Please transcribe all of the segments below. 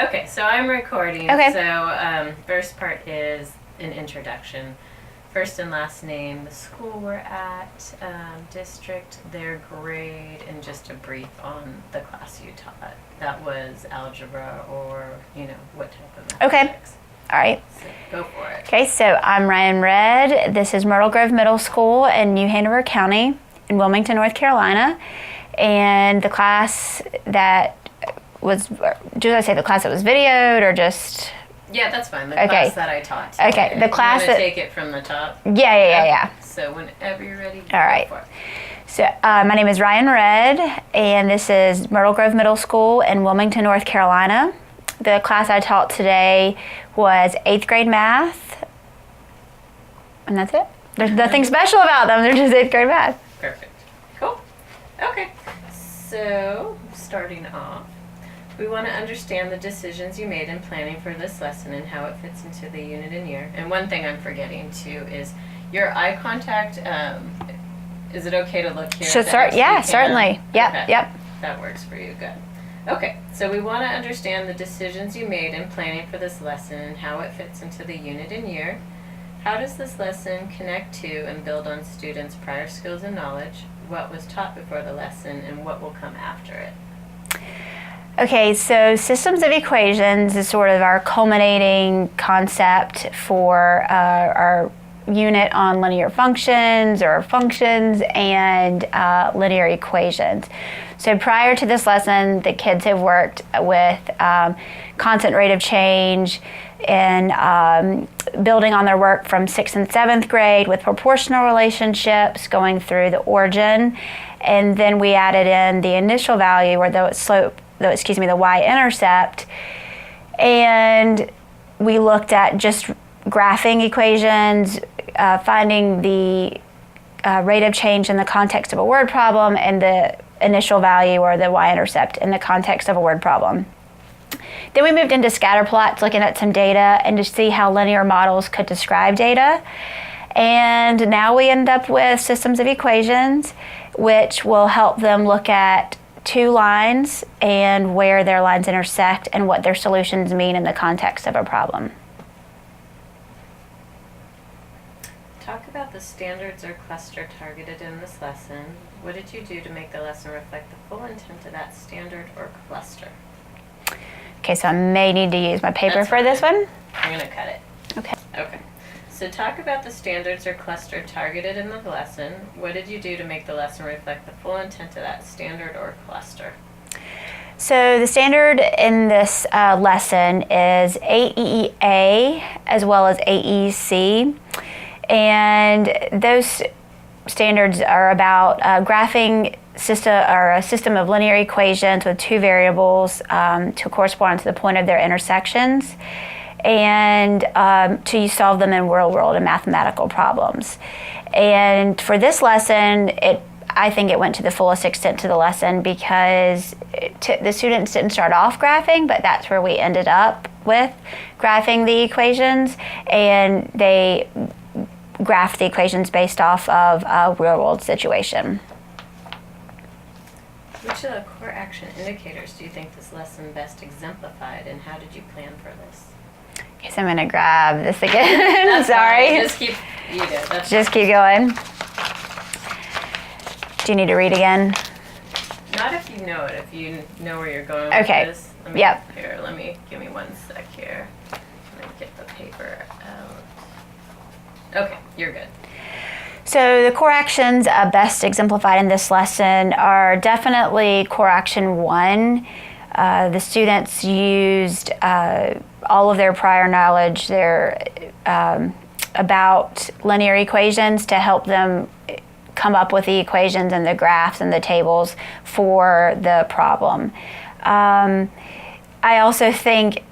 Okay, so I'm recording. Okay. So first part is an introduction. First and last name, the school we're at, district, their grade, and just a brief on the class you taught. That was algebra or, what type of mathematics. All right. So go for it. Okay, so I'm Ryan Red. This is Myrtle Grove Middle School in New Hanover County in Wilmington, North Carolina. And the class that was, did I say the class that was videoed or just? Yeah, that's fine. The class that I taught. Okay, the class that. Take it from the top. Yeah. So whenever you're ready. All right. Go for it. So my name is Ryan Red, and this is Myrtle Grove Middle School in Wilmington, North Carolina. The class I taught today was 8th grade math, and that's it. There's nothing special about them. They're just 8th grade math. Perfect. Cool. Okay. So starting off, we want to understand the decisions you made in planning for this lesson and how it fits into the unit and year. And one thing I'm forgetting too is your eye contact. Is it okay to look here? Should start. Yeah, certainly. Yep. Okay. Yep. That works for you. Good. Okay. So we want to understand the decisions you made in planning for this lesson and how it fits into the unit and year. How does this lesson connect to and build on students' prior skills and knowledge? What was taught before the lesson and what will come after it? Okay, so systems of equations is sort of our culminating concept for our unit on linear functions or functions and linear equations. So prior to this lesson, the kids have worked with constant rate of change and building on their work from 6th and 7th grade with proportional relationships going through the origin. And then we added in the initial value or the y-intercept. And we looked at just graphing equations, finding the rate of change in the context of a word problem and the initial value or the y-intercept in the context of a word problem. Then we moved into scatter plots, looking at some data and to see how linear models could describe data. And now we end up with systems of equations, which will help them look at two lines and where their lines intersect and what their solutions mean in the context of a problem. Talk about the standards or cluster targeted in this lesson. What did you do to make the lesson reflect the full intent of that standard or cluster? Okay, so I may need to use my paper for this one. I'm going to cut it. Okay. So talk about the standards or cluster targeted in the lesson. What did you do to make the lesson reflect the full intent of that standard or cluster? So the standard in this lesson is AEA as well as AEC. And those standards are about graphing a system of linear equations with two variables to correspond to the point of their intersections and to solve them in real world and mathematical problems. And for this lesson, I think it went to the fullest extent to the lesson because the students didn't start off graphing, but that's where we ended up with graphing the equations, and they graphed the equations based off of a real world situation. Which of the core action indicators do you think this lesson best exemplified, and how did you plan for this? Okay, so I'm going to grab this again. Sorry. Just keep going. Do you need to read again? Not if you know it. If you know where you're going okay. with this. Yep. Here, give me 1 sec here. Let me get the paper out. Okay, you're good. So the core actions best exemplified in this lesson are definitely core action 1. The students used all of their prior knowledge about linear equations to help them come up with the equations and the graphs and the tables for the problem. I also think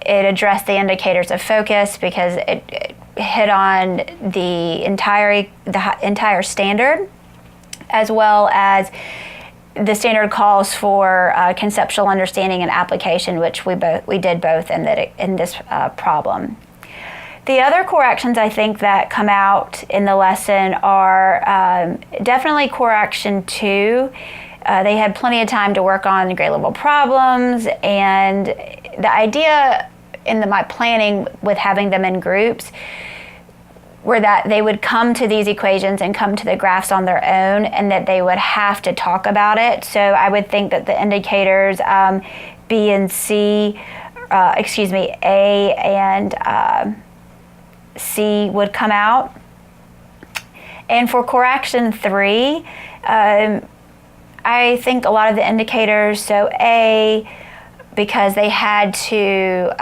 it addressed the indicators of focus because it hit on the entire standard, as well as the standard calls for conceptual understanding and application, which we did both in this problem. The other core actions I think that come out in the lesson are definitely core action 2, They had plenty of time to work on grade level problems, and the idea in my planning with having them in groups were that they would come to these equations and come to the graphs on their own, and that they would have to talk about it. So I would think that the indicators B and C, A and C would come out. And for core action 3, I think a lot of the indicators, so A, because they had to,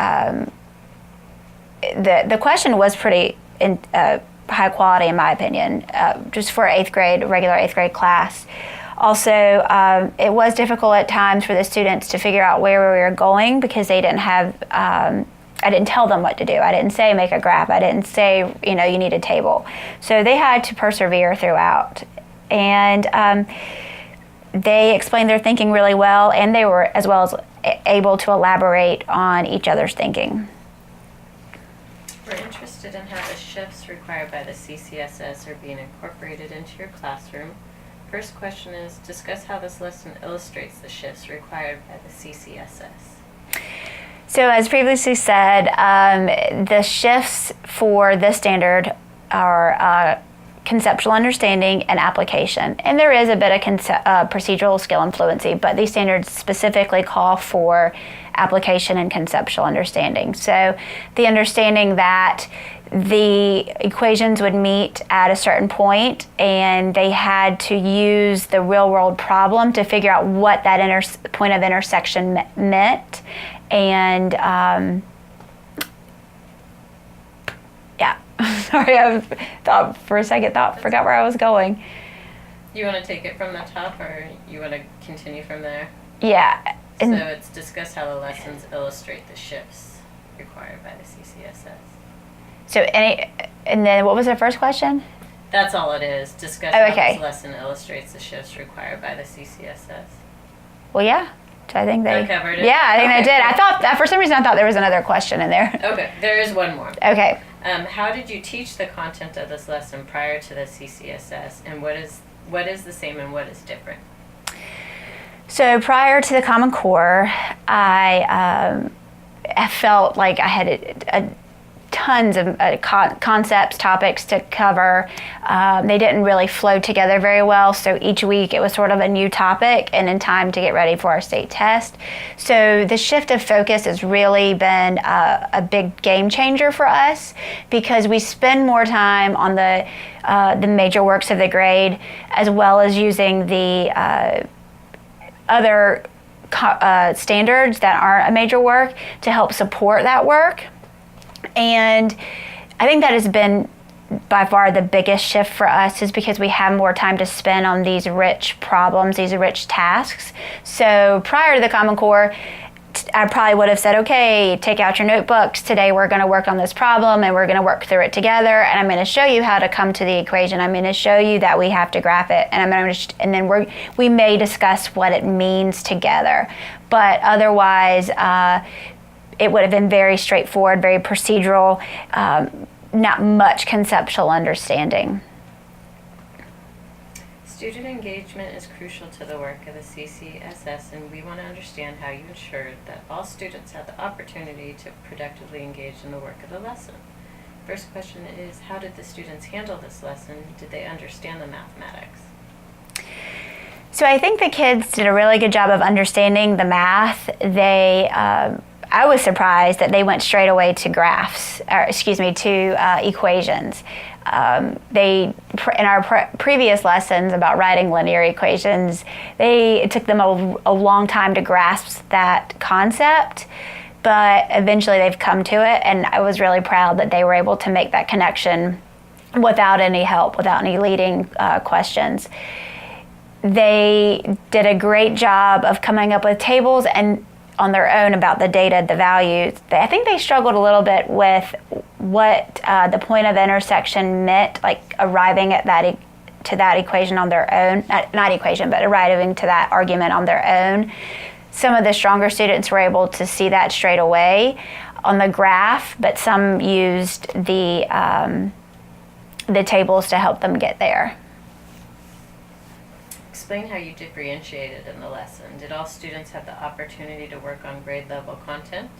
the question was pretty high quality in my opinion, just for regular 8th grade class. Also, it was difficult at times for the students to figure out where we were going because they didn't have, I didn't tell them what to do. I didn't say make a graph. I didn't say, you need a table. So they had to persevere throughout. And they explained their thinking really well, and they were as well as able to elaborate on each other's thinking. We're interested in how the shifts required by the CCSS are being incorporated into your classroom. First question is, discuss how this lesson illustrates the shifts required by the CCSS. So as previously said, the shifts for this standard are conceptual understanding and application. And there is a bit of procedural skill and fluency, but these standards specifically call for application and conceptual understanding. So the understanding that the equations would meet at a certain point, and they had to use the real world problem to figure out what that point of intersection meant. And sorry, I thought for a second, forgot where I was going. You want to take it from the top, or you want to continue from there? Yeah. So it's discuss how the lessons illustrate the shifts required by the CCSS. So and then what was the first question? That's all it is. Discuss how this lesson illustrates the shifts required by the CCSS. Well, yeah. So I think they covered it. Yeah, I think they did. I thought for some reason I thought there was another question in there. Okay, there is one more. Okay. How did you teach the content of this lesson prior to the CCSS, and what is the same and what is different? So prior to the Common Core, I felt like I had tons of concepts, topics to cover. They didn't really flow together very well, so each week it was sort of a new topic and in time to get ready for our state test. So the shift of focus has really been a big game changer for us, because we spend more time on the major works of the grade, as well as using the other standards that aren't a major work to help support that work. And I think that has been by far the biggest shift for us, is because we have more time to spend on these rich problems, these rich tasks. So prior to the Common Core, I probably would have said, okay, take out your notebooks. Today we're going to work on this problem and we're going to work through it together. And I'm going to show you how to come to the equation. I'm going to show you that we have to graph it. And then we may discuss what it means together. But otherwise, it would have been very straightforward, very procedural, not much conceptual understanding. Student engagement is crucial to the work of the CCSS, and we want to understand how you ensured that all students had the opportunity to productively engage in the work of the lesson. First question is, how did the students handle this lesson? Did they understand the mathematics? So I think the kids did a really good job of understanding the math. I was surprised that they went straight away to equations. In our previous lessons about writing linear equations, it took them a long time to grasp that concept, but eventually they've come to it, and I was really proud that they were able to make that connection without any help, without any leading questions. They did a great job of coming up with tables and on their own about the data, the values. I think they struggled a little bit with what the point of intersection meant, like arriving at that equation on their own, not equation, but arriving to that argument on their own. Some of the stronger students were able to see that straight away on the graph, but some used the tables to help them get there. Explain how you differentiated in the lesson. Did all students have the opportunity to work on grade level content?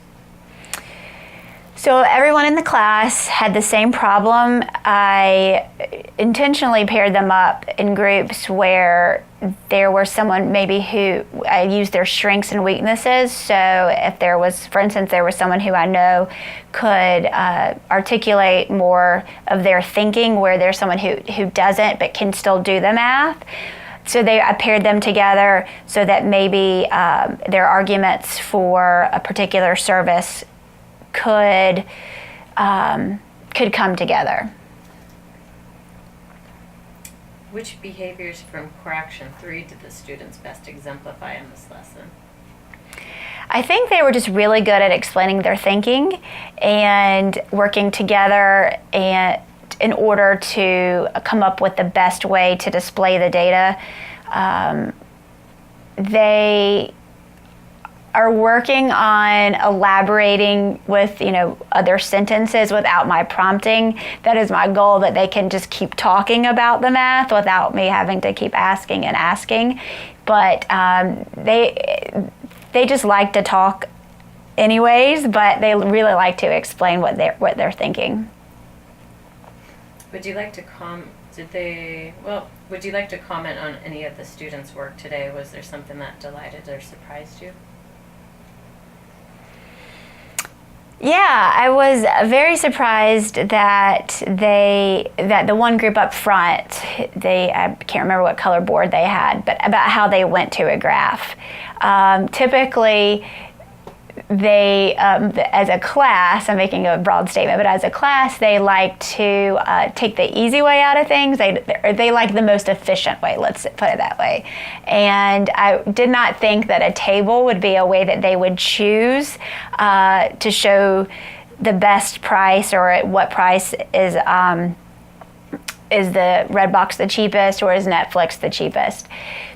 So everyone in the class had the same problem. I intentionally paired them up in groups where there was someone maybe who I used their strengths and weaknesses. So if there was, for instance, there was someone who I know could articulate more of their thinking, where there's someone who doesn't but can still do the math. So I paired them together so that maybe their arguments for a particular service could come together. Which behaviors from Core Action 3 did the students best exemplify in this lesson? I think they were just really good at explaining their thinking and working together and in order to come up with the best way to display the data. They are working on elaborating with, other sentences without my prompting. That is my goal, that they can just keep talking about the math without me having to keep asking and asking. But they just like to talk anyways, but they really like to explain what they're thinking. Would you like to would you like to comment on any of the students' work today? Was there something that delighted or surprised you? Yeah, I was very surprised that the one group up front, I can't remember what color board they had, but about how they went to a graph. Typically, they, as a class, I'm making a broad statement, but as a class, they like to take the easy way out of things. They like the most efficient way, let's put it that way. And I did not think that a table would be a way that they would choose to show the best price, or at what price is the Redbox the cheapest, or is Netflix the cheapest.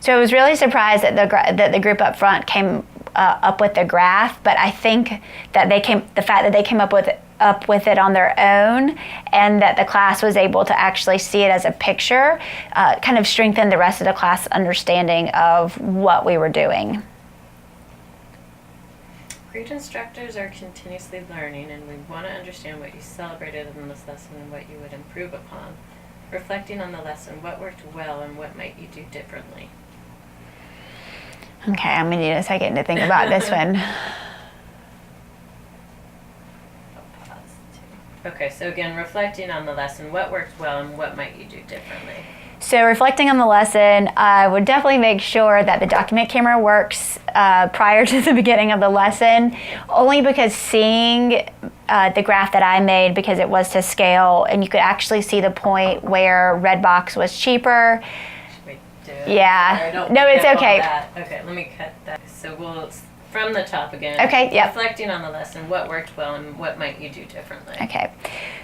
So I was really surprised that the group up front came up with the graph, but I think that the fact that they came up with it on their own, and that the class was able to actually see it as a picture, kind of strengthened the rest of the class understanding of what we were doing. Great instructors are continuously learning, and we want to understand what you celebrated in this lesson and what you would improve upon. Reflecting on the lesson, what worked well and what might you do differently? Okay, I'm gonna need a second to think about this one. I'll pause too. Okay, so again, reflecting on the lesson, what worked well and what might you do differently? So reflecting on the lesson, I would definitely make sure that the document camera works prior to the beginning of the lesson, only because seeing the graph that I made, because it was to scale, and you could actually see the point where Redbox was cheaper. Yeah. Sorry, no, it's okay. Okay, let me cut that. So we'll, from the top again. Okay, yep. Reflecting on the lesson, what worked well and what might you do differently? Okay.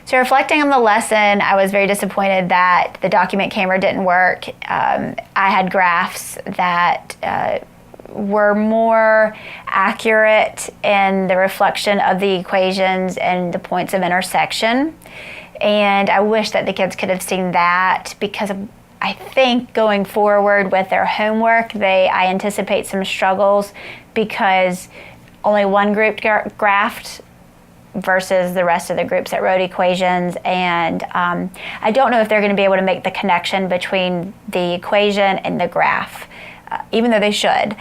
So reflecting on the lesson, I was very disappointed that the document camera didn't work. I had graphs that were more accurate in the reflection of the equations and the points of intersection. And I wish that the kids could have seen that, because I think going forward with their homework, I anticipate some struggles, because only one group graphed versus the rest of the groups that wrote equations. And I don't know if they're going to be able to make the connection between the equation and the graph, even though they should.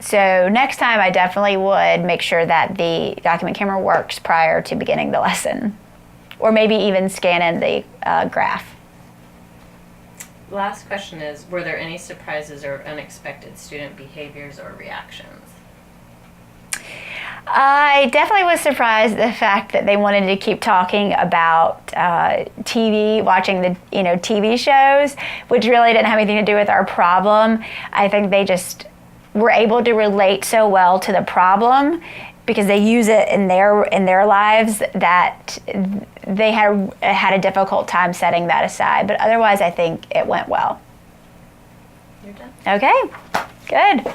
So next time I definitely would make sure that the document camera works prior to beginning the lesson, or maybe even scan in the graph. Last question is, were there any surprises or unexpected student behaviors or reactions? I definitely was surprised at the fact that they wanted to keep talking about TV, watching the TV shows, which really didn't have anything to do with our problem. I think they just were able to relate so well to the problem, because they use it in their lives, that they had a difficult time setting that aside. But otherwise, I think it went well. You're done. Okay, good.